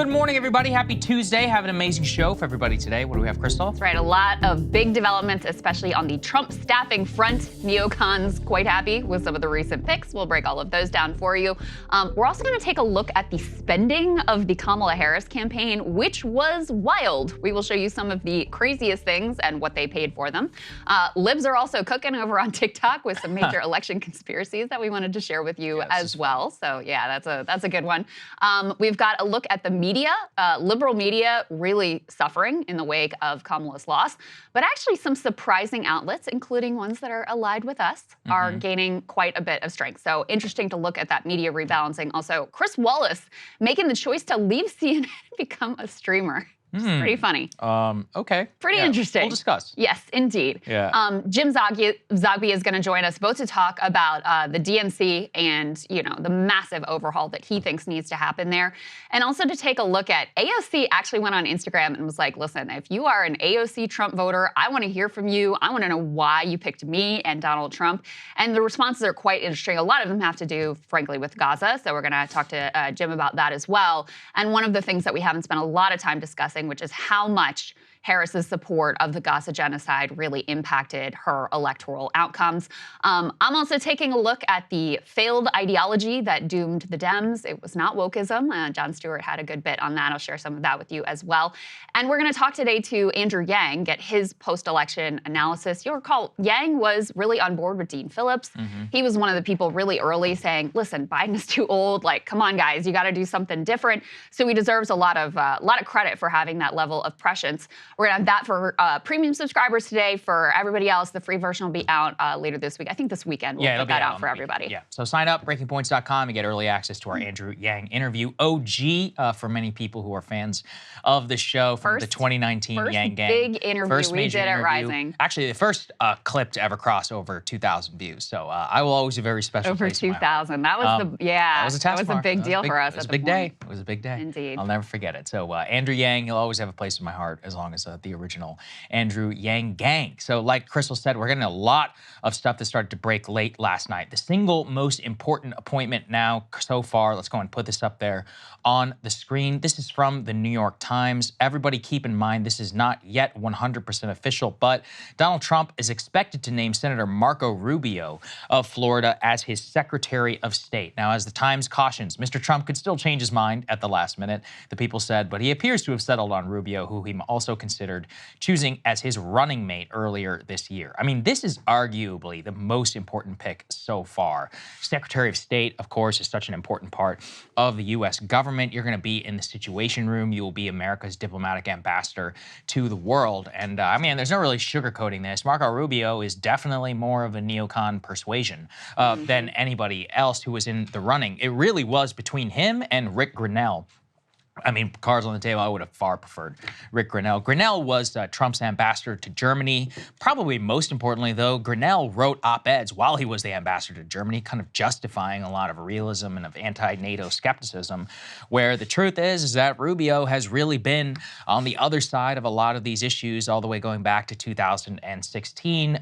Good morning, everybody. Happy Tuesday. Have an amazing show for everybody today. What do we have, Krystal? That's right. A lot of big developments, especially on the Trump staffing front. NEOCON's quite happy with some of the recent picks. We'll break all of those down for you. We're also going to take a look at the spending of the Kamala Harris campaign, which was wild. We will show you some of the craziest things and what they paid for them. Libs are also cooking over on TikTok with some major election conspiracies that we wanted to share with you as well. So yeah, that's a good one. We've got a look at the media, liberal media really suffering in the wake of Kamala's loss, but actually some surprising outlets, including ones that are allied with us, are gaining quite a bit of strength. So interesting to look at that media rebalancing. Also, Chris Wallace making the choice to leave CNN and become a streamer. It's pretty funny. Okay. Pretty interesting. We'll discuss. Yes, indeed. Yeah. Jim Zogby is going to join us both to talk about the DNC and, you know, the massive overhaul that he thinks needs to happen there. And also to take a look at AOC actually went on Instagram and was like, listen, if you are an AOC Trump voter, I want to hear from you. I want to know why you picked me and Donald Trump. And the responses are quite interesting. A lot of them have to do, frankly, with Gaza. So we're going to talk to Jim about that as well. And one of the things that we haven't spent a lot of time discussing, which is how much Harris's support of the Gaza genocide really impacted her electoral outcomes. I'm also taking a look at the failed ideology that doomed the Dems. It was not wokeism. Jon Stewart had a good bit on that. I'll share some of that with you as well. And we're going to talk today to Andrew Yang, get his post-election analysis. You'll recall, Yang was really on board with Dean Phillips. He was one of the people really early saying, listen, Biden is too old. Like, come on, guys, you got to do something different. So he deserves a lot of credit for having that level of prescience. We're going to have that for premium subscribers today. For everybody else, the free version will be out later this week. I think this weekend we'll put that out for everybody. Yeah, so sign up, breakingpoints.com. You get early access to our Andrew Yang interview. OG for many people who are fans of the show from the 2019 Yang Gang. Big interview First we major did at interview. Rising. Actually, the first clip to ever cross over 2,000 views. So I will always be very special. Over 2,000. That was that was a test that was a big deal for us. It was a big day. It was a big day. Indeed. I'll never forget it. So Andrew Yang, he'll always have a place in my heart as long as the original Andrew Yang Gang. So like Krystal said, we're getting a lot of stuff that started to break late last night. The single most important appointment now so far, let's go and put this up there on the screen. This is from the New York Times. Everybody keep in mind, this is not yet 100% official, but Donald Trump is expected to name Senator Marco Rubio of Florida as his Secretary of State. Now, as the Times cautions, Mr. Trump could still change his mind at the last minute, the people said, but he appears to have settled on Rubio, who he also considered choosing as his running mate earlier this year. I mean, this is arguably the most important pick so far. Secretary of State, of course, is such an important part of the U.S. government. You're going to be in the Situation Room. You will be America's diplomatic ambassador to the world. And I mean, there's no really sugarcoating this. Marco Rubio is definitely more of a neocon persuasion than anybody else who was in the running. It really was between him and Rick Grinnell. I mean, cards on the table, I would have far preferred Rick Grinnell. Grinnell was Trump's ambassador to Germany. Probably most importantly, though, Grinnell wrote op-eds while he was the ambassador to Germany, kind of justifying a lot of realism and of anti-NATO skepticism, where the truth is that Rubio has really been on the other side of a lot of these issues all the way going back to 2016.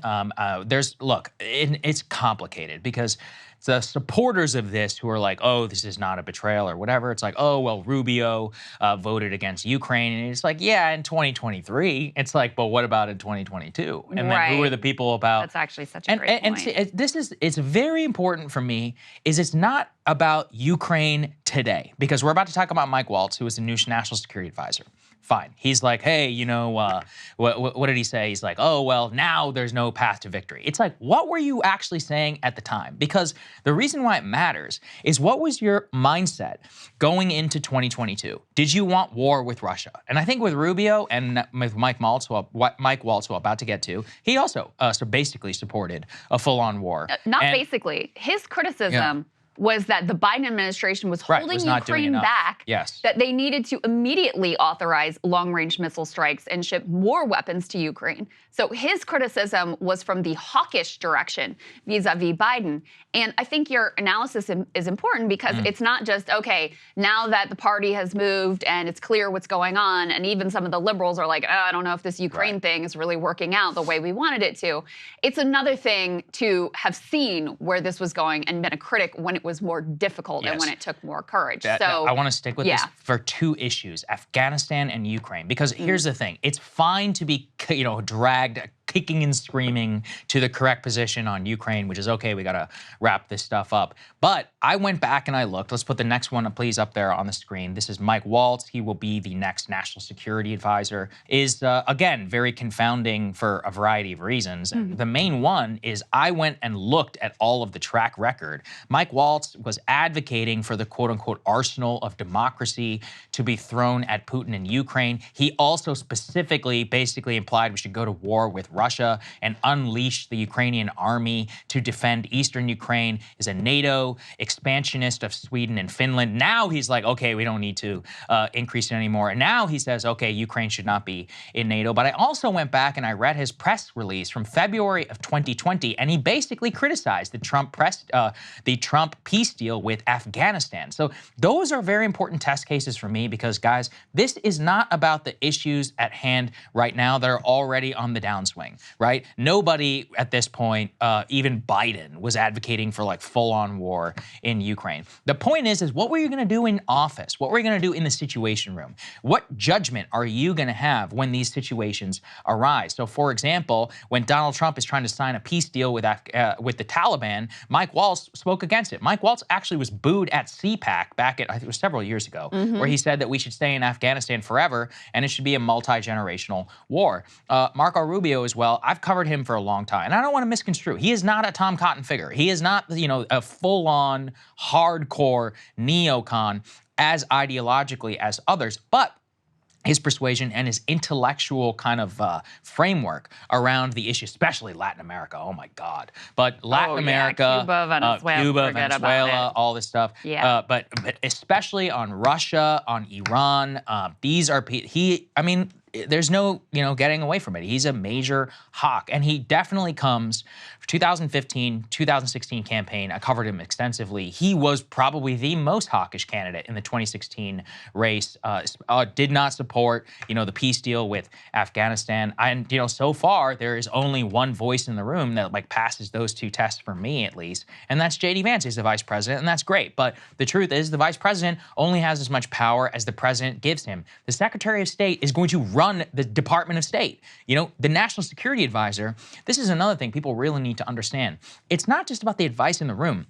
It's complicated because the supporters of this who are like, oh, this is not a betrayal or whatever. It's like, oh, well, Rubio voted against Ukraine. And it's like, yeah, in 2023. It's like, but what about in 2022? And then who are the people about? That's actually such a great point. And see, it's very important for me is it's not about Ukraine today, because we're about to talk about Mike Waltz, who is the new national security advisor. Fine. He's like, hey, you know, what did he say? He's like, oh, well, now there's no path to victory. It's like, what were you actually saying at the time? Because the reason why it matters is what was your mindset going into 2022? Did you want war with Russia? And I think with Rubio and with Mike Waltz, who I'm about to get to, he also basically supported a full-on war. Basically. His criticism was that the Biden administration was holding Ukraine back, that they needed to immediately authorize long-range missile strikes and ship more weapons to Ukraine. So his criticism was from the hawkish direction vis-a-vis Biden. And I think your analysis is important because it's not just, okay, now that the party has moved and it's clear what's going on, and even some of the liberals are like, oh, I don't know if this Ukraine thing is really working out the way we wanted it to. It's another thing to have seen where this was going and been a critic when it was was more difficult and when it took more courage. So I want to stick with this for 2 issues, Afghanistan and Ukraine, because here's the thing. It's fine to be, dragged kicking and screaming to the correct position on Ukraine, which is okay, we got to wrap this stuff up. But I went back and I looked. Let's put the next one, please, up there on the screen. This is Mike Waltz. He will be the next national security advisor. Is, again, very confounding for a variety of reasons. And the main one is I went and looked at all of the track record. Mike Waltz was advocating for the quote-unquote arsenal of democracy to be thrown at Putin in Ukraine. He also specifically basically implied we should go to war with Russia and unleash the Ukrainian army to defend eastern Ukraine, is a NATO expansionist of Sweden and Finland. Now he's like, okay, we don't need to increase it anymore. And now he says, okay, Ukraine should not be in NATO. But I also went back and I read his press release from February of 2020, and he basically criticized the Trump peace deal with Afghanistan. So those are very important test cases for me because, guys, this is not about the issues at hand right now that are already on the downswing, right? Nobody at this point, even Biden, was advocating for like full-on war in Ukraine. The point is what were you going to do in office? What were you going to do in the Situation Room? What judgment are you going to have when these situations arise? So, for example, when Donald Trump is trying to sign a peace deal with the Taliban, Mike Waltz spoke against it. Mike Waltz actually was booed at CPAC back at, I think it was several years ago, where he said that we should stay in Afghanistan forever and it should be a multi-generational war. Marco Rubio as well, I've covered him for a long time, and I don't want to misconstrue. He is not a Tom Cotton figure. He is not, a full-on, hardcore neocon as ideologically as others, but his persuasion and his intellectual kind of framework around the issue, especially Latin America. Oh my God! But Latin America, Cuba, Venezuela, all this stuff. Yeah. But especially on Russia, on Iran, these are there's no, getting away from it. He's a major hawk, and he definitely comes. 2015, 2016 campaign, I covered him extensively. He was probably the most hawkish candidate in the 2016 race. Did not support, the peace deal with Afghanistan. And, so far there is only one voice in the room that passes those 2 tests for me, at least, and that's J.D. Vance. He's the vice president, and that's great. But the truth is, the vice president only has as much power as the president gives him. The Secretary of State is going to run the Department of State. The National Security Advisor. This is another thing people really need to understand. It's not just about the advice in the room.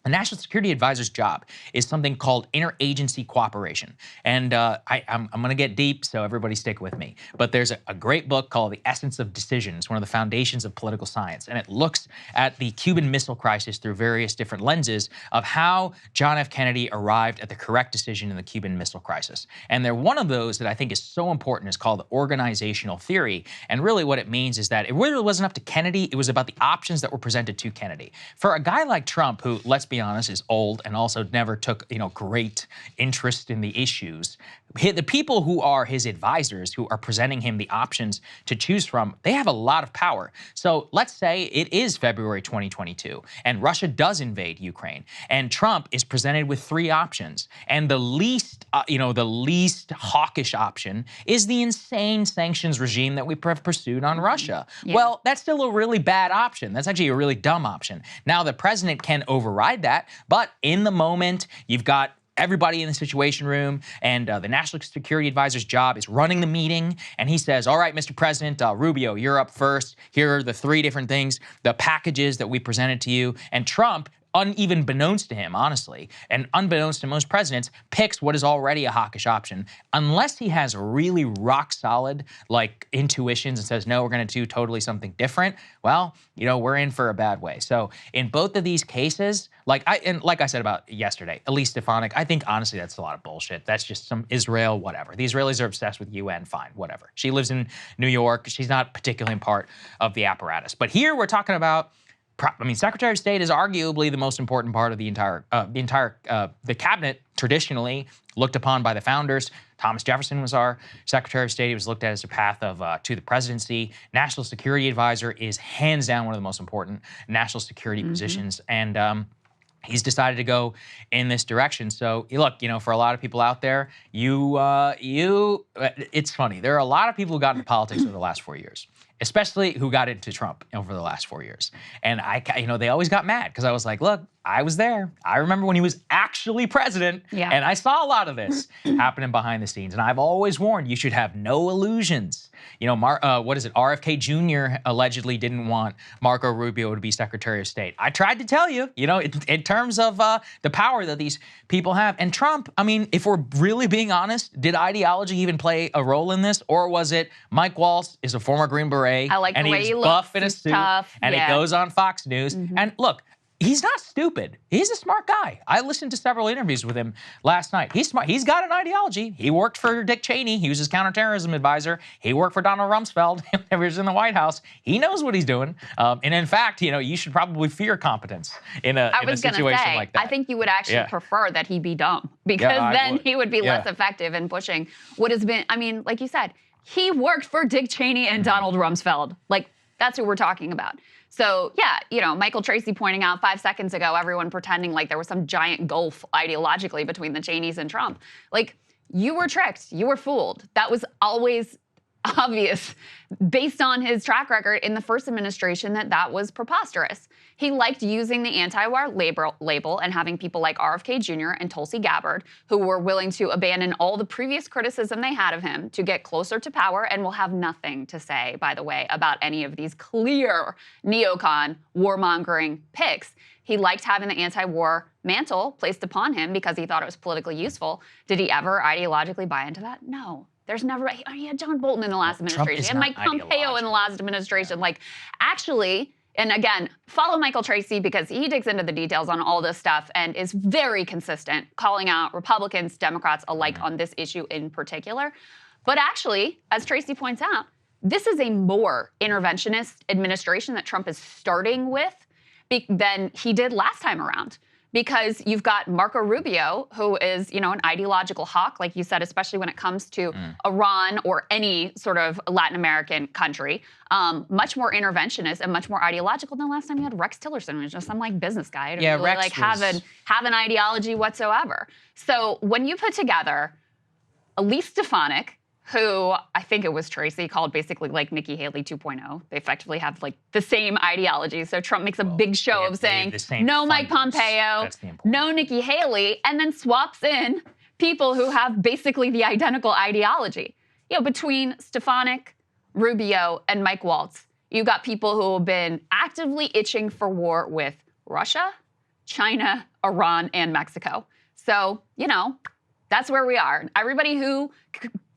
The National Security Advisor's job is something called interagency cooperation. And I'm going to get deep, so everybody stick with me. But there's a great book called The Essence of Decision. It's one of the foundations of political science. And it looks at the Cuban Missile Crisis through various different lenses of how John F. Kennedy arrived at the correct decision in the Cuban Missile Crisis. And one of those that I think is so important is called organizational theory. And really what it means is that it really wasn't up to Kennedy. It was about the options that were presented to Kennedy. For a guy like Trump, who, let's be honest, is old and also never took, great interest in the issues, the people who are his advisors, who are presenting him the options to choose from, they have a lot of power. So let's say it is February 2022 and Russia does invade Ukraine, and Trump is presented with 3 options, and the least hawkish option is the insane sanctions regime that we pursued on Russia. Yeah. Well, that's still a really bad option. That's actually a really dumb option. Now, the president can override that, but in the moment, you've got everybody in the Situation Room, and the National Security Advisor's job is running the meeting, and he says, all right, Mr. President, Rubio, you're up first. Here are the 3 different things, the packages that we presented to you. And Trump, even unbeknownst to him, honestly, and unbeknownst to most presidents, picks what is already a hawkish option, unless he has really rock solid intuitions and says, no, we're going to do totally something different. Well, we're in for a bad way. So in both of these cases, like I said about yesterday, Elise Stefanik, I think honestly that's a lot of bullshit. That's just some Israel, whatever. The Israelis are obsessed with UN, fine, whatever. She lives in New York. She's not particularly part of the apparatus. But here we're talking about, Secretary of State is arguably the most important part of the cabinet, traditionally looked upon by the founders. Thomas Jefferson was our Secretary of State. He was looked at as a path to the presidency. National Security Advisor is hands down one of the most important national security positions. And he's decided to go in this direction. So look, for a lot of people out there, it's funny. There are a lot of people who got into politics over the last 4 years, especially who got into Trump over the last 4 years. And they always got mad because I was like, look, I was there. I remember when he was actually president, Yeah. and I saw a lot of this happening behind the scenes. And I've always warned you should have no illusions. You know, what is it? RFK Jr. allegedly didn't want Marco Rubio to be Secretary of State. I tried to tell you, you know, in terms of the power that these people have. And Trump, I mean, if we're really being honest, did ideology even play a role in this? Or was it Mike Waltz is a former Green Beret, I like and the way he's he buff looks, in a he's suit, tough, and he yeah. goes on Fox News. And look, he's not stupid. He's a smart guy. I listened to several interviews with him last night. He's smart. He's got an ideology. He worked for Dick Cheney. He was his counterterrorism advisor. He worked for Donald Rumsfeld when he was in the White House. He knows what he's doing. And in fact, you know, you should probably fear competence in a situation like that. I think you would actually prefer that he be dumb, because then he would be less effective in pushing what has been, I mean, like you said, he worked for Dick Cheney and Donald Rumsfeld. Like, that's who we're talking about. So, yeah, you know, Michael Tracy pointing out 5 seconds ago, everyone pretending like there was some giant gulf ideologically between the Cheneys and Trump. Like, you were tricked. You were fooled. That was always obvious based on his track record in the first administration that was preposterous. He liked using the anti-war label and having people like RFK Jr. and Tulsi Gabbard, who were willing to abandon all the previous criticism they had of him to get closer to power, and will have nothing to say, by the way, about any of these clear neocon warmongering picks. He liked having the anti-war mantle placed upon him because he thought it was politically useful. Did he ever ideologically buy into that? No. There's never, he had John Bolton in the last administration. He had Mike Pompeo in the last administration. Like, actually, and again, follow Michael Tracy because he digs into the details on all this stuff and is very consistent, calling out Republicans, Democrats alike on this issue in particular. But actually, as Tracy points out, this is a more interventionist administration that Trump is starting with than he did last time around. Because you've got Marco Rubio, who is, you know, an ideological hawk, like you said, especially when it comes to Iran or any sort of Latin American country, much more interventionist and much more ideological than last time you had Rex Tillerson, who's just some like business guy who didn't really like have an ideology whatsoever. So when you put together Elise Stefanik, who I think it was Tracy called basically like Nikki Haley 2.0. They effectively have like the same ideology. So Trump makes a big show of saying, no Mike Pompeo, no Nikki Haley, and then swaps in people who have basically the identical ideology. You know, between Stefanik, Rubio, and Mike Waltz, you got people who have been actively itching for war with Russia, China, Iran, and Mexico. So, you know, that's where we are. Everybody who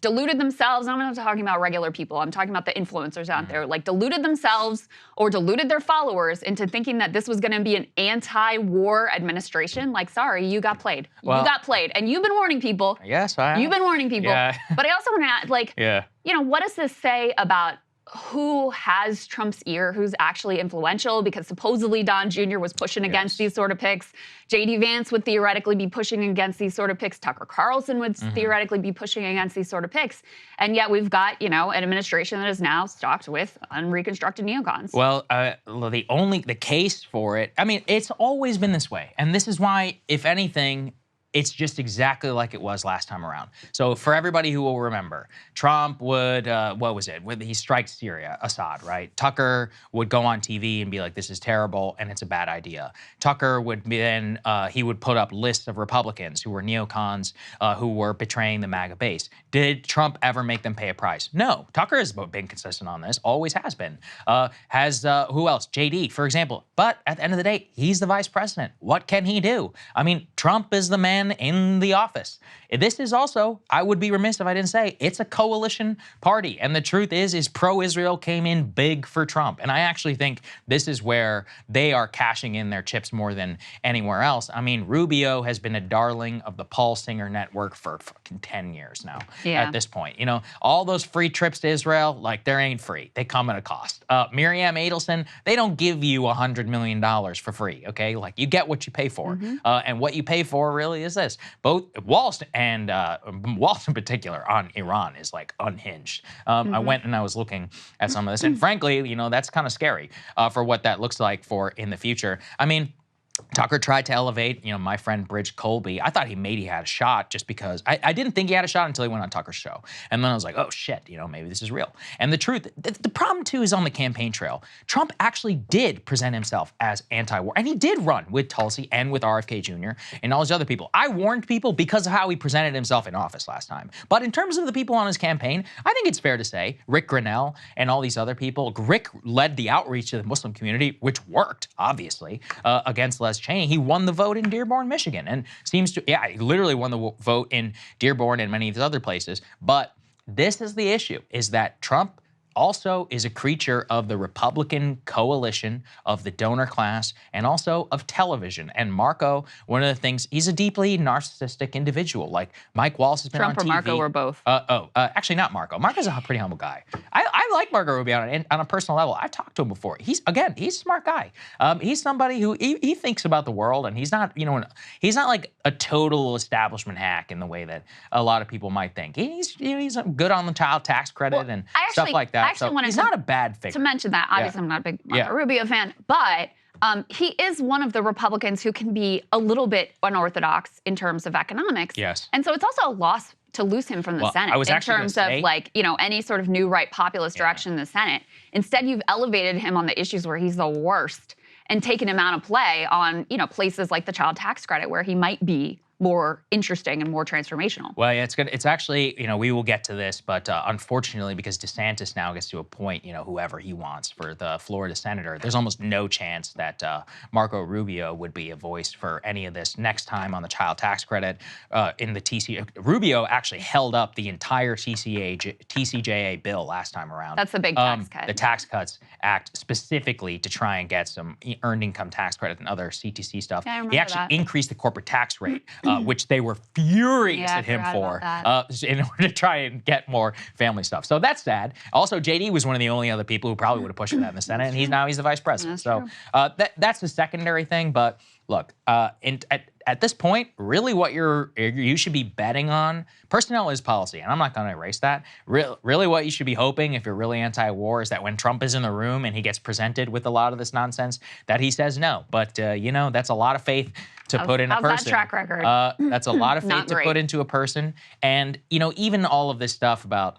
deluded themselves, I'm not talking about regular people, I'm talking about the influencers out there, like deluded themselves or deluded their followers into thinking that this was gonna be an anti-war administration. Like, sorry, you got played. Well, you got played. And you've been warning people. Yes, I have. You've been warning people. Yeah. But I also wanna add, like, you know, what does this say about who has Trump's ear, who's actually influential? Because supposedly Don Jr. was pushing against these sort of picks. J.D. Vance would theoretically be pushing against these sort of picks. Tucker Carlson would theoretically be pushing against these sort of picks. And yet we've got, you know, an administration that is now stocked with unreconstructed neocons. Well, the case for it, I mean, it's always been this way. And this is why, if anything, it's just exactly like it was last time around. So for everybody who will remember, Trump would, what was it? He strikes Syria, Assad, right? Tucker would go on TV and be like, this is terrible and it's a bad idea. Tucker would then, he would put up lists of Republicans who were neocons, who were betraying the MAGA base. Did Trump ever make them pay a price? No. Tucker has been consistent on this, always has been. Who else? JD, for example. But at the end of the day, he's the vice president. What can he do? I mean, Trump is the man in the office. This is also, I would be remiss if I didn't say, it's a coalition party. And the truth is pro-Israel came in big for Trump. And I actually think this is where they are cashing in their chips more than anywhere else. I mean, Rubio has been a darling of the Paul Singer network for fucking 10 years now at this point. You know, all those free trips to Israel, like, they ain't free. They come at a cost. Miriam Adelson, they don't give you $100 million for free, okay? Like, you get what you pay for. And what you pay for really is this. Both Waltz and Waltz in particular on Iran is like unhinged. I went and I was looking at some of this, and frankly, you know, that's kind of scary for what that looks like for in the future. I mean, Tucker tried to elevate, my friend Bridge Colby. I thought maybe he had a shot just because I didn't think he had a shot until he went on Tucker's show. And then I was like, oh shit, maybe this is real. And the truth, the problem too is on the campaign trail. Trump actually did present himself as anti-war. And he did run with Tulsi and with RFK Jr. and all these other people. I warned people because of how he presented himself in office last time. But in terms of the people on his campaign, I think it's fair to say Rick Grinnell and all these other people, Rick led the outreach to the Muslim community, which worked, obviously, against Les Cheney. He won the vote in Dearborn, Michigan, and seems to, he literally won the vote in Dearborn and many of these other places. But this is the issue, is that Trump also is a creature of the Republican coalition, of the donor class, and also of television. And Marco, one of the things, he's a deeply narcissistic individual. Like Mike Wallace has been Trump on TV. Trump or Marco or both? Actually not Marco. Marco's a pretty humble guy. I like Marco Rubio on a personal level. I've talked to him before. He's a smart guy. He's somebody who he thinks about the world, and he's not, he's not like a total establishment hack in the way that a lot of people might think. He's good on the child tax credit and stuff like that. I actually wanted he's not a bad figure. To mention that, obviously I'm not a big Marco Rubio fan, but he is one of the Republicans who can be a little bit unorthodox in terms of economics. Yes. And so it's also a loss to lose him from the Senate in terms of any sort of new right populist direction in the Senate. Instead, you've elevated him on the issues where he's the worst and taken him out of play on, places like the child tax credit where he might be more interesting and more transformational. Well, yeah, it's good. It's actually, we will get to this, but unfortunately, because DeSantis now gets to appoint, whoever he wants for the Florida senator, there's almost no chance that Marco Rubio would be a voice for any of this next time on the child tax credit in the TC. Rubio actually held up the entire TCJA bill last time around. That's the big tax cut. The Tax Cuts Act specifically to try and get some earned income tax credit and other CTC stuff. Yeah, I remember he actually increased the corporate tax rate. Which they were furious at him for in order to try and get more family stuff. So that's sad. Also, JD was one of the only other people who probably would have pushed for that in the Senate, and he's the vice president. That's the secondary thing. But look, at this point, really what you should be betting on, personnel is policy, and I'm not going to erase that. Really what you should be hoping, if you're really anti-war, is that when Trump is in the room and he gets presented with a lot of this nonsense, that he says no. But, that's a lot of faith to put in a person. How's that track record? That's a lot of faith to put into a person. And, even all of this stuff about,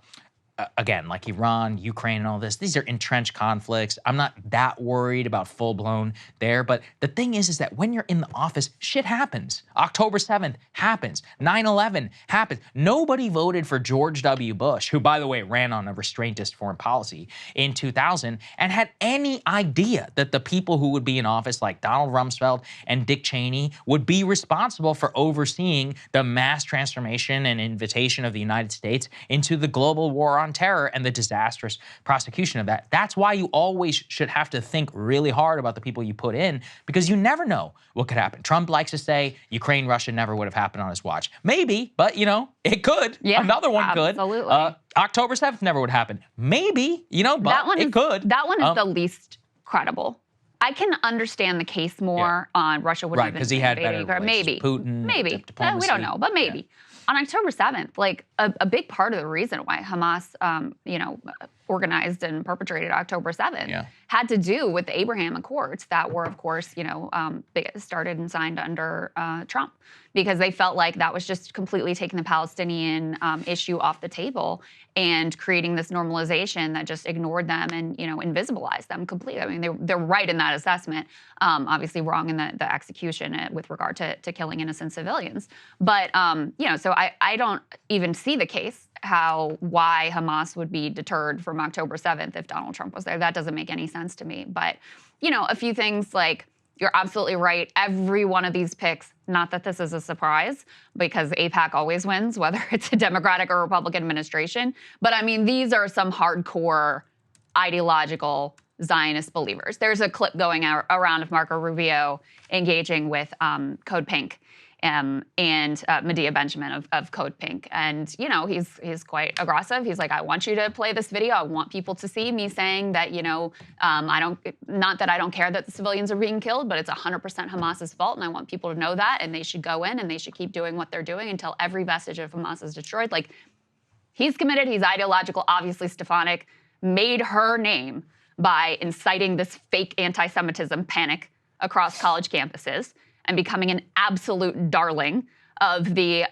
again, like Iran, Ukraine, and all this, these are entrenched conflicts. I'm not that worried about full-blown there. But the thing is that when you're in the office, shit happens. October 7th happens. 9/11 happens. Nobody voted for George W. Bush, who, by the way, ran on a restraintist foreign policy in 2000, and had any idea that the people who would be in office, like Donald Rumsfeld and Dick Cheney, would be responsible for overseeing the mass transformation and invitation of the United States into the global war on terror and the disastrous prosecution of that. That's why you always should have to think really hard about the people you put in, because you never know what could happen. Trump likes to say Ukraine, Russia never would have happened on his watch. Maybe, but it could. Yeah, another one absolutely. could. October 7th never would happen. Maybe, but it could. That one is the least credible. I can understand the case more on Russia would have been because he had better maybe Putin, maybe diplomacy. we don't know, but maybe. On October 7th, a big part of the reason why Hamas, organized and perpetrated October 7th had to do with the Abraham Accords that were, of course, they started and signed under Trump, because they felt like that was just completely taking the Palestinian issue off the table and creating this normalization that just ignored them and, invisibilized them completely. I mean, they're right in that assessment, obviously wrong in the execution with regard to killing innocent civilians. But, so I don't even see the case why Hamas would be deterred from October 7th if Donald Trump was there. That doesn't make any sense to me. But, a few things like, you're absolutely right. Every one of these picks, not that this is a surprise, because AIPAC always wins, whether it's a Democratic or Republican administration. But I mean, these are some hardcore ideological Zionist believers. There's a clip going around of Marco Rubio engaging with Code Pink and Medea Benjamin of Code Pink. And, he's quite aggressive. He's like, I want you to play this video. I want people to see me saying that, not that I don't care that the civilians are being killed, but it's 100% Hamas's fault. And I want people to know that. And they should go in and they should keep doing what they're doing until every vestige of Hamas is destroyed. Like, he's committed. He's ideological. Obviously, Stefanik made her name by inciting this fake anti-Semitism panic across college campuses and becoming an absolute darling of the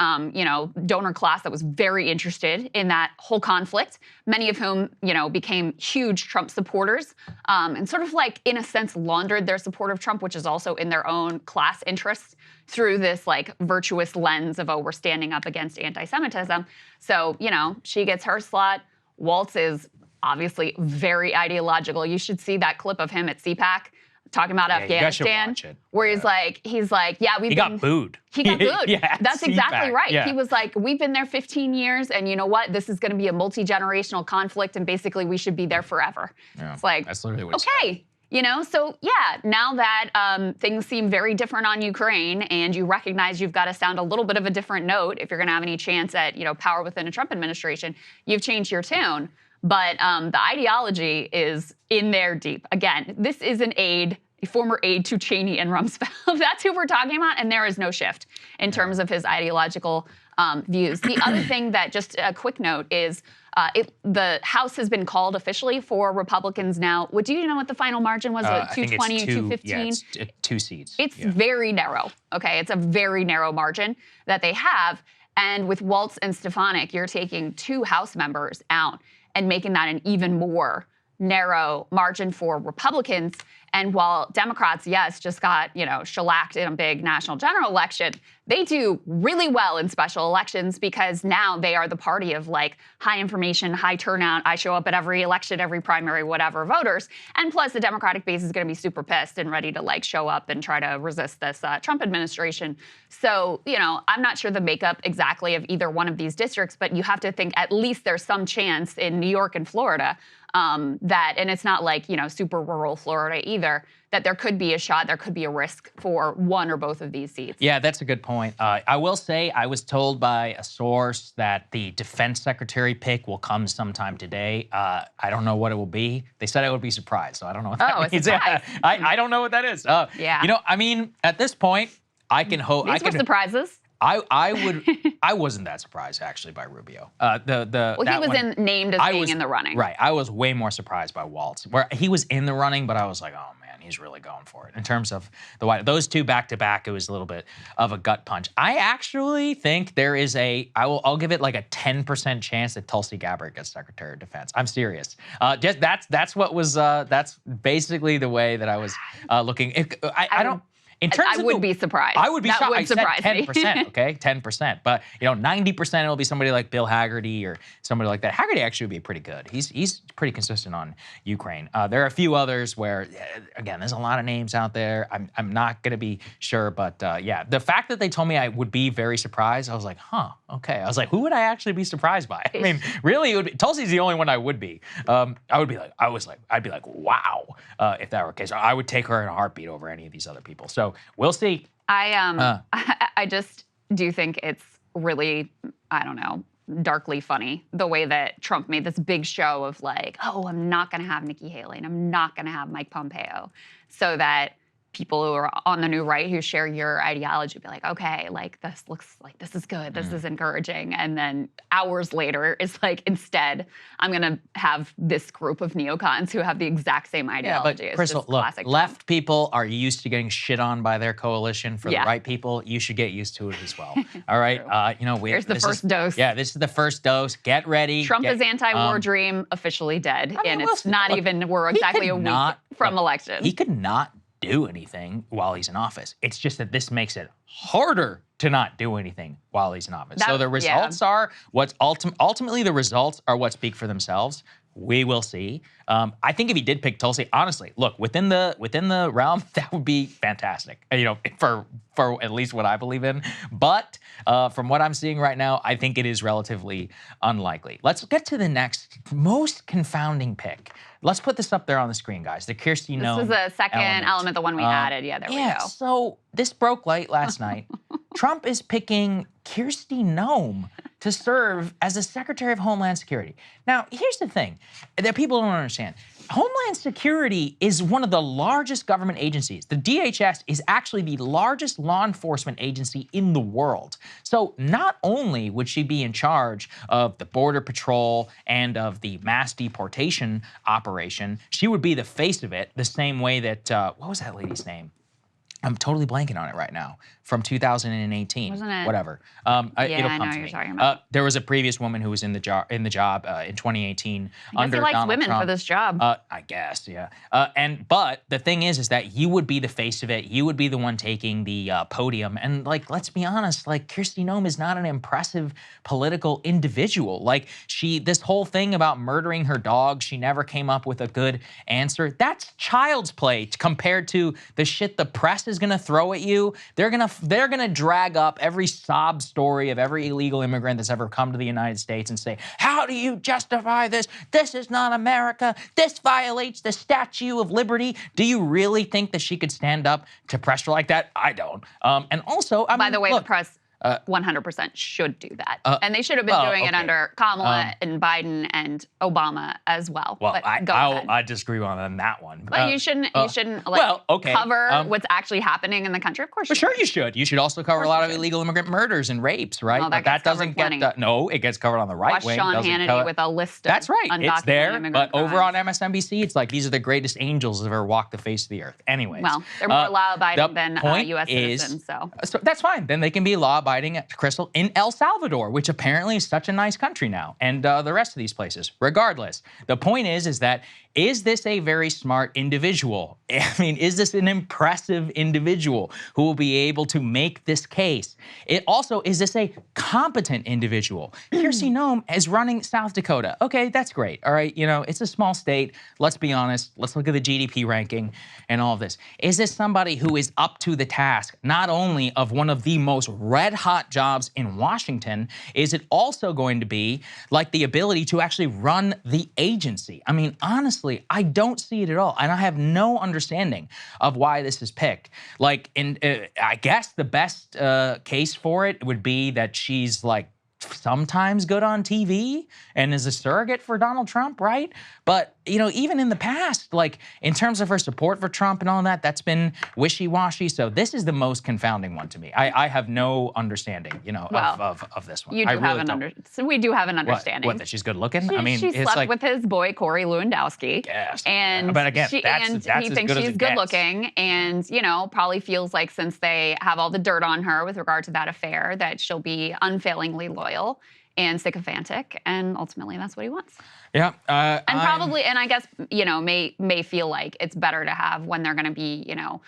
donor class that was very interested in that whole conflict, many of whom became huge Trump supporters and sort of like, in a sense, laundered their support of Trump, which is also in their own class interests, through this like virtuous lens of, oh, we're standing up against anti-Semitism. So, she gets her slot. Waltz is obviously very ideological. You should see that clip of him at CPAC talking about Afghanistan, where he's like, yeah, he got booed. He got booed. Yeah, that's exactly right. Yeah. He was like, we've been there 15 years, and you know what? This is going to be a multi-generational conflict, and basically we should be there forever. Yeah, it's like, that's literally what okay. So yeah, now that things seem very different on Ukraine, and you recognize you've got to sound a little bit of a different note if you're going to have any chance at power within a Trump administration, you've changed your tune. But the ideology is in there deep. Again, this is a former aide to Cheney and Rumsfeld. That's who we're talking about, and there is no shift in terms of his ideological views. The other thing that, just a quick note, is the House has been called officially for Republicans now. Do you know what the final margin was? 220 and 215? Yeah, it's 2 seats. It's very narrow, okay? It's a very narrow margin that they have. And with Waltz and Stefanik, you're taking 2 House members out and making that an even more narrow margin for Republicans. And while Democrats, yes, just got, shellacked in a big national general election, they do really well in special elections because now they are the party of like high information, high turnout. I show up at every election, every primary, whatever voters. And plus the Democratic base is going to be super pissed and ready to like show up and try to resist this Trump administration. So, I'm not sure the makeup exactly of either one of these districts, but you have to think at least there's some chance in New York and Florida that, and it's not like, super rural Florida either, that there could be a shot, there could be a risk for one or both of these seats. Yeah, that's a good point. I will say I was told by a source that the defense secretary pick will come sometime today. I don't know what it will be. They said I would be surprised, so I don't know what that means. I don't know what that is. Yeah. At this point, I can hope. These were surprises. I wasn't that surprised actually by Rubio. He was named as being in the running. Right. I was way more surprised by Waltz, where he was in the running, but I was like, oh man, he's really going for it. In terms of those 2 back to back, it was a little bit of a gut punch. I actually think there is I'll give it like a 10% chance that Tulsi Gabbard gets Secretary of Defense. I'm serious. That's basically the way that I was looking. I don't. I would be surprised. I would be shocked. I said 10%, me. okay? 10%. But, 90% it'll be somebody like Bill Haggerty or somebody like that. Haggerty actually would be pretty good. He's pretty consistent on Ukraine. There are a few others where, again, there's a lot of names out there. I'm not going to be sure. But, the fact that they told me I would be very surprised, I was like, huh, okay. I was like, who would I actually be surprised by? I mean, really, Tulsi's the only one I would be. I'd be like, wow, if that were the case. I would take her in a heartbeat over any of these other people. So, we'll see. I just do think it's really, I don't know, darkly funny the way that Trump made this big show of like, oh, I'm not going to have Nikki Haley and I'm not going to have Mike Pompeo, so that people who are on the new right who share your ideology be like, okay, like this looks like this is good, this is encouraging. And then hours later, it's like, instead, I'm going to have this group of neocons who have the exact same ideology. Yeah, but Krystal, look, left people are used to getting shit on by their coalition. For the right people, you should get used to it as well. All right? Here's the first dose. Yeah, this is the first dose. Get ready. Trump's anti-war dream officially dead. And it's not even, we're exactly a week from election. He could not do anything while he's in office. It's just that this makes it harder to not do anything while he's in office. So the results are what's ultimately the results are what speak for themselves. We will see. I think if he did pick Tulsi, honestly, look, within the realm, that would be fantastic. For at least what I believe in. But from what I'm seeing right now, I think it is relatively unlikely. Let's get to the next most confounding pick. Let's put this up there on the screen, guys. The Kristi Noem. This is the second element, the one we added. Yeah, there we go. So this broke late last night. Trump is picking Kristi Noem to serve as the Secretary of Homeland Security. Now, here's the thing that people don't understand. Homeland Security is one of the largest government agencies. The DHS is actually the largest law enforcement agency in the world. So not only would she be in charge of the Border Patrol and of the mass deportation operation, she would be the face of it the same way that, what was that lady's name? I'm totally blanking on it right now. From 2018, Wasn't it? whatever. Yeah, It'll I know come what to you're me. talking about. There was a previous woman who was in the job in 2018 I guess under he likes Donald women Trump. for this job. I guess, yeah. But the thing is that you would be the face of it. You would be the one taking the podium. And like, let's be honest, like Kristi Noem is not an impressive political individual. Like this whole thing about murdering her dog, she never came up with a good answer. That's child's play compared to the shit the press is gonna throw at you. They're gonna drag up every sob story of every illegal immigrant that's ever come to the United States and say, how do you justify this? This is not America. This violates the Statue of Liberty. Do you really think that she could stand up to pressure like that? I don't. And also, I mean, By the way, look, the press 100% should do that. And they should have been doing it under Kamala and Biden and Obama as well. Well, but I disagree on that one. But you shouldn't like cover what's actually happening in the country. Of course you sure you should. You should also cover a lot of illegal immigrant murders and rapes, right? Well, but that doesn't get no, it gets covered on the right Watch wing. Sean Hannity with a list of That's right. It's there. But crimes. over on MSNBC, it's like these are the greatest angels that have ever walked the face of the earth. Anyways. Well, they're more law-abiding than U.S. citizens, so that's fine. Then they can be law-abiding at Krystal in El Salvador, which apparently is such a nice country now, and the rest of these places. Regardless, the point is that is this a very smart individual? I mean, is this an impressive individual who will be able to make this case? It also, is this a competent individual? Kristi Noem is running South Dakota. Okay, that's great. All right, you know, it's a small state. Let's be honest. Let's look at the GDP ranking and all of this. Is this somebody who is up to the task, not only of one of the most red-hot jobs in Washington, is it also going to be like the ability to actually run the agency? I mean, honestly, I don't see it at all. And I have no understanding of why this is picked. Like, I guess the best case for it would be that she's like sometimes good on TV and is a surrogate for Donald Trump, right? But, you know, even in the past, like in terms of her support for Trump and all that, that's been wishy-washy. So this is the most confounding one to me. I have no understanding, you know, of this one. You do so we do have an understanding. What, that she's good looking? I mean, she slept with his boy, Corey Lewandowski. Yes. And but again, he thinks she's good looking and, you know, probably feels like since they have all the dirt on her with regard to that affair, that she'll be unfailingly loyal and sycophantic, and ultimately that's what he wants. Yeah, and probably, and I guess, you know, may feel like it's better to have when they're going to be, you know,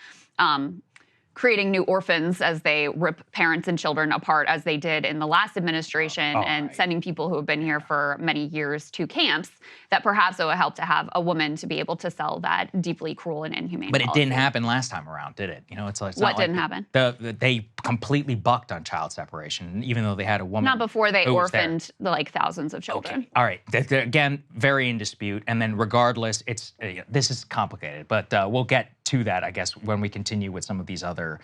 creating new orphans as they rip parents and children apart as they did in the last administration and sending people who have been here for many years to camps, that perhaps it would help to have a woman to be able to sell that deeply cruel and inhumane But it policy. didn't happen last time around, did it? You know, it's like what didn't happen? They completely bucked on child separation, even though they had a woman. Not before they orphaned like thousands of children. Okay. All right. Again, very in dispute. And then regardless, it's this is complicated, but we'll get to that, I guess, when we continue with some of these other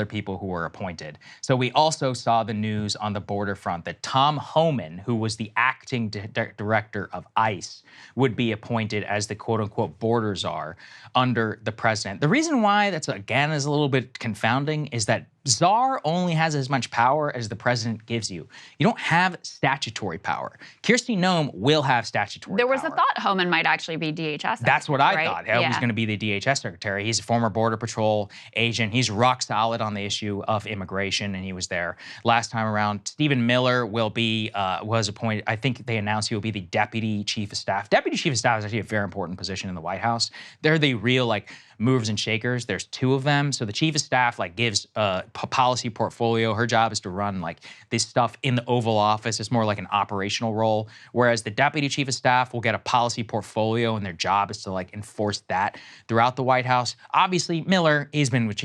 people who were appointed. So we also saw the news on the border front that Tom Homan, who was the acting director of ICE, would be appointed as the quote-unquote border czar under the president. The reason why that's, again, is a little bit confounding is that czar only has as much power as the president gives you. You don't have statutory power. Kristi Noem will have statutory power. There was a thought Homan might actually be DHS. That's what I thought. He was going to be the DHS secretary. He's a former Border Patrol agent. He's rock solid on the issue of immigration, and he was there last time around. Stephen Miller was appointed. I think they announced he will be the deputy chief of staff. Deputy chief of staff is actually a very important position in the White House. They're the real like movers and shakers. There's two of them. So the chief of staff like gives a policy portfolio. Her job is to run like this stuff in the Oval Office. It's more like an operational role. Whereas the deputy chief of staff will get a policy portfolio, and their job is to like enforce that throughout the White House. Obviously, Miller, he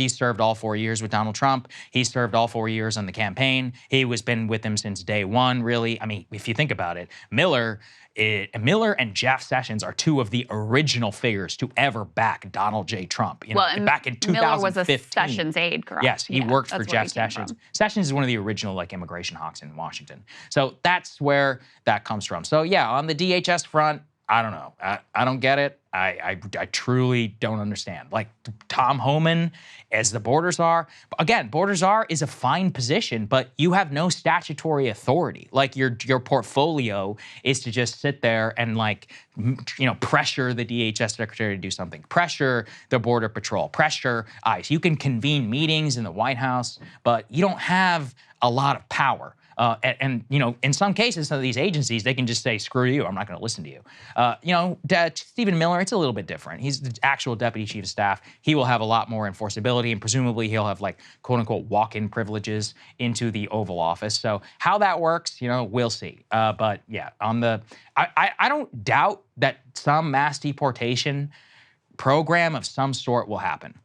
served all 4 years with Donald Trump. He served all 4 years on the campaign. He was been with him since day one, really. I mean, if you think about it, Miller and Jeff Sessions are two of the original figures to ever back Donald J. Trump. You know, back in 2015. Miller was a Sessions aide, correct? Yes, he worked for Jeff Sessions. Sessions is one of the original like immigration hawks in Washington. So that's where that comes from. So yeah, on the DHS front, I don't know. I don't get it. I truly don't understand. Like Tom Homan, as the border czar, again, border czar is a fine position, but you have no statutory authority. Like your portfolio is to just sit there and like, pressure the DHS secretary to do something, pressure the border patrol, pressure ICE. You can convene meetings in the White House, but you don't have a lot of power. And in some cases, some of these agencies, they can just say, screw you, I'm not going to listen to you. Stephen Miller, it's a little bit different. He's the actual deputy chief of staff. He will have a lot more enforceability, and presumably he'll have like, quote unquote, walk-in privileges into the Oval Office. So how that works, we'll see. But yeah, I don't doubt that some mass deportation program of some sort will happen.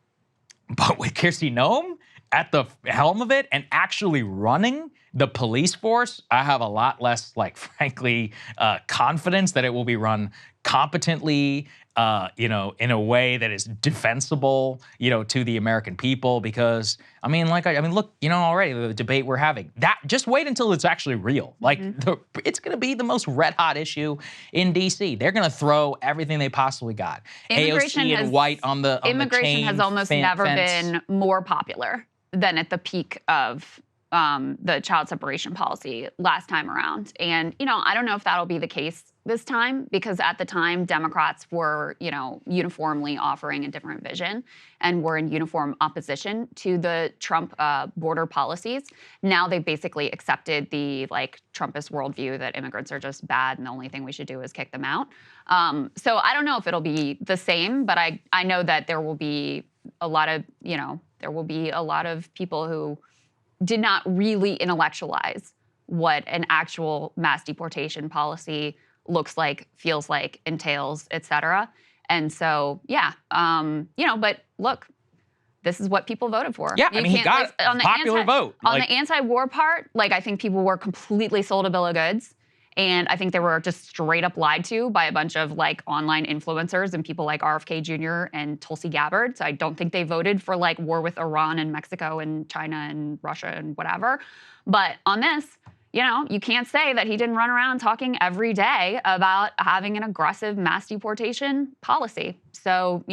But with Kristi Noem at the helm of it and actually running the police force, I have a lot less, frankly, confidence that it will be run competently, in a way that is defensible, to the American people. Because look, already the debate we're having. That just wait until it's actually real. It's going to be the most red hot issue in D.C. They're going to throw everything they possibly got. AOC and white on the immigration chain has almost never fence. been more popular than at the peak of the child separation policy last time around. And, I don't know if that'll be the case this time, because at the time, Democrats were, uniformly offering a different vision and were in uniform opposition to the Trump border policies. Now they've basically accepted the, Trumpist worldview that immigrants are just bad and the only thing we should do is kick them out. So I don't know if it'll be the same, but I know that there will be a lot of, people who did not really intellectualize what an actual mass deportation policy looks like, feels like, entails, et cetera. And so, but look, this is what people voted for. Yeah, he got a popular vote. On the anti-war part, I think people were completely sold a bill of goods. And I think they were just straight up lied to by a bunch of online influencers and people like RFK Jr. and Tulsi Gabbard. So I don't think they voted for war with Iran and Mexico and China and Russia and whatever. But on this, you can't say that he didn't run around talking every day about having an aggressive mass deportation policy. So,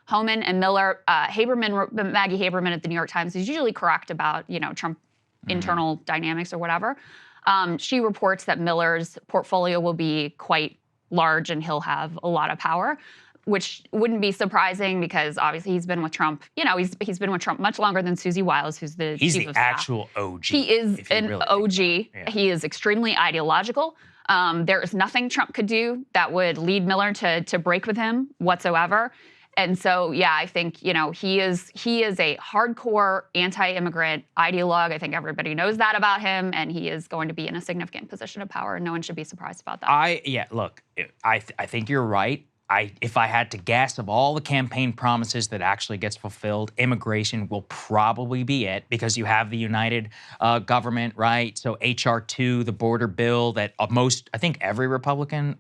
Homan and Miller, Maggie Haberman at the New York Times is usually correct about, Trump internal dynamics or whatever. She reports that Miller's portfolio will be quite large and he'll have a lot of power, which wouldn't be surprising because obviously he's been with Trump. He's been with Trump much longer than Susie Wiles, who's the chief of staff. Actual OG. He is an OG. Yeah. He is extremely ideological. There is nothing Trump could do that would lead Miller to break with him whatsoever. And so, I think, he is a hardcore anti-immigrant ideologue. I think everybody knows that about him, and he is going to be in a significant position of power, and no one should be surprised about that. I think you're right. If I had to guess, of all the campaign promises that actually gets fulfilled, immigration will probably be it, because you have the united government, right? So H.R. 2, the border bill that almost every Republican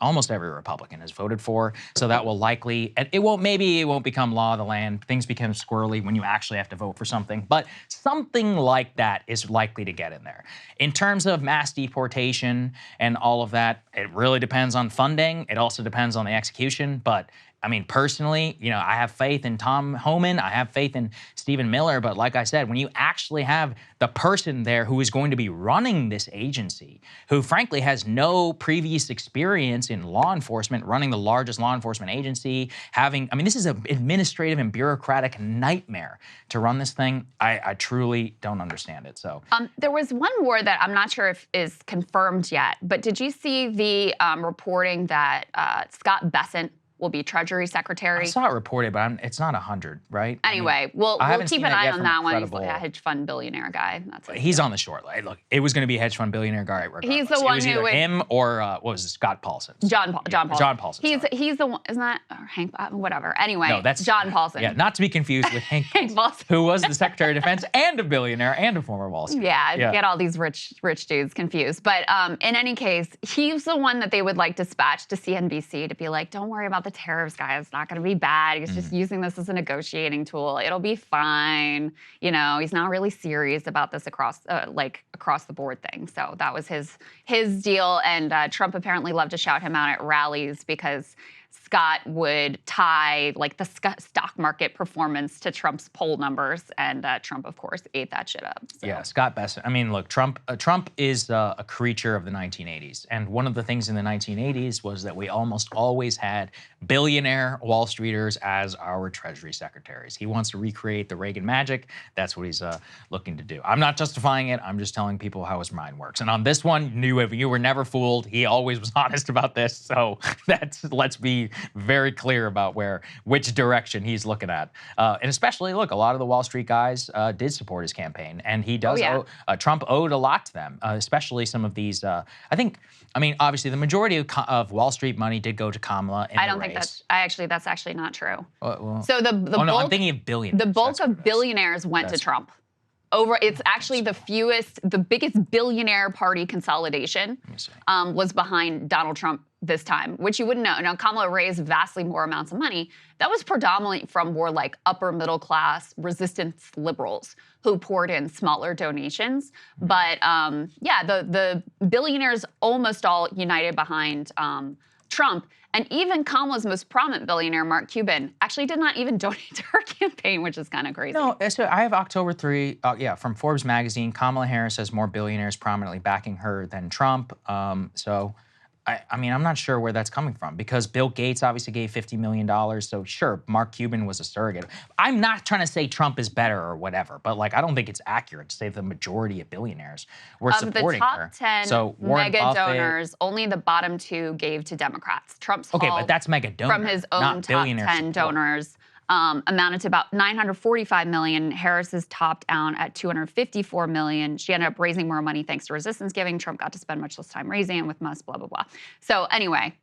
has voted for. So that will likely, maybe it won't become law of the land. Things become squirrely when you actually have to vote for something. But something like that is likely to get in there. In terms of mass deportation and all of that, it really depends on funding. It also depends on the execution. But personally, I have faith in Tom Homan. I have faith in Stephen Miller. But like I said, when you actually have the person there who is going to be running this agency, who frankly has no previous experience in law enforcement, running the largest law enforcement agency, this is an administrative and bureaucratic nightmare to run this thing. I truly don't understand it. So there was one more that I'm not sure if is confirmed yet, but did you see the reporting that Scott Bessent will be Treasury Secretary? I saw it reported, but it's not 100, right? Anyway, we'll keep an eye on that one. He's like a hedge fund billionaire guy. He's on the short line. Look, it was going to be a hedge fund billionaire guy regardless. He's the one who either him or what was it, Scott Paulson? John Paulson. John Paulson. He's the one, isn't that or Hank? Whatever. Anyway, no, that's John Paulson. Yeah, not to be confused with Hank Paulson, who was the Secretary of Defense and a billionaire and a former Wall Street. Yeah, get all these rich dudes confused. But in any case, he's the one that they would dispatch to CNBC to be like, don't worry about the tariffs, guys. It's not going to be bad. He's just using this as a negotiating tool. It'll be fine. You know, he's not really serious about this across the board thing. So that was his deal. And Trump apparently loved to shout him out at rallies because Scott would tie like the stock market performance to Trump's poll numbers, and Trump, of course, ate that shit up. So. Yeah, Scott Bessent. I mean, look, Trump is a creature of the 1980s, and one of the things in the 1980s was that we almost always had billionaire Wall Streeters as our Treasury secretaries. He wants to recreate the Reagan magic. That's what he's looking to do. I'm not justifying it. I'm just telling people how his mind works. And on this one, you were never fooled. He always was honest about this. So let's be very clear about which direction he's looking at. And especially, look, a lot of the Wall Street guys did support his campaign, and he does Trump owed a lot to them, especially some of these. I mean, obviously, the majority of Wall Street money did go to Kamala in I don't the think race. that's actually not true. Well, so the bulk, I'm thinking of billionaires. The bulk of billionaires went to Trump. It's actually the biggest billionaire party consolidation was behind Donald Trump this time, which you wouldn't know. Now, Kamala raised vastly more amounts of money. That was predominantly from more like upper middle class resistance liberals who poured in smaller donations. But the billionaires almost all united behind Trump. And even Kamala's most prominent billionaire, Mark Cuban, actually did not even donate to her campaign, which is kind of crazy. No, so I have October 3, from Forbes magazine. Kamala Harris has more billionaires prominently backing her than Trump. I mean, I'm not sure where that's coming from because Bill Gates obviously gave $50 million. So sure, Mark Cuban was a surrogate. I'm not trying to say Trump is better or whatever, but like I don't think it's accurate to say the majority of billionaires were supporting her. Of the top 10 so mega donors, only the bottom 2 gave to Democrats. Trump's but that's mega donor, from his own top 10 donors. Amounted to about $945 million. Harris is topped out at $254 million. She ended up raising more money thanks to resistance giving. Trump got to spend much less time raising it with Musk, blah, blah, blah. So anyway.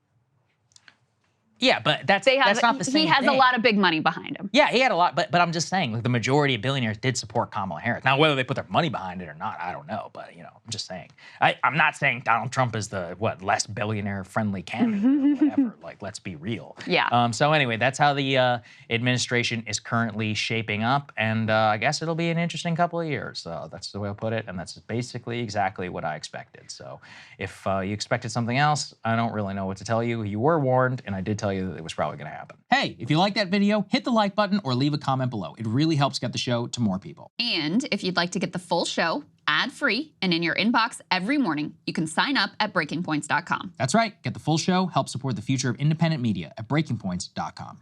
Yeah, but that's not the same thing. He has a lot of big money behind him. Yeah, he had a lot, but I'm just saying, like the majority of billionaires did support Kamala Harris. Now, whether they put their money behind it or not, I don't know. But I'm just saying. I'm not saying Donald Trump is the less billionaire-friendly candidate or whatever. Like, let's be real. Yeah. So anyway, that's how the administration is currently shaping up, and I guess it'll be an interesting couple of years. So that's the way I'll put it, and that's basically exactly what I expected. So if you expected something else, I don't really know what to tell you. You were warned, and I did tell you that it was probably going to happen. Hey, if you like that video, hit the like button or leave a comment below. It really helps get the show to more people. And if you'd like to get the full show ad-free and in your inbox every morning, you can sign up at breakingpoints.com. That's right. Get the full show, help support the future of independent media at breakingpoints.com.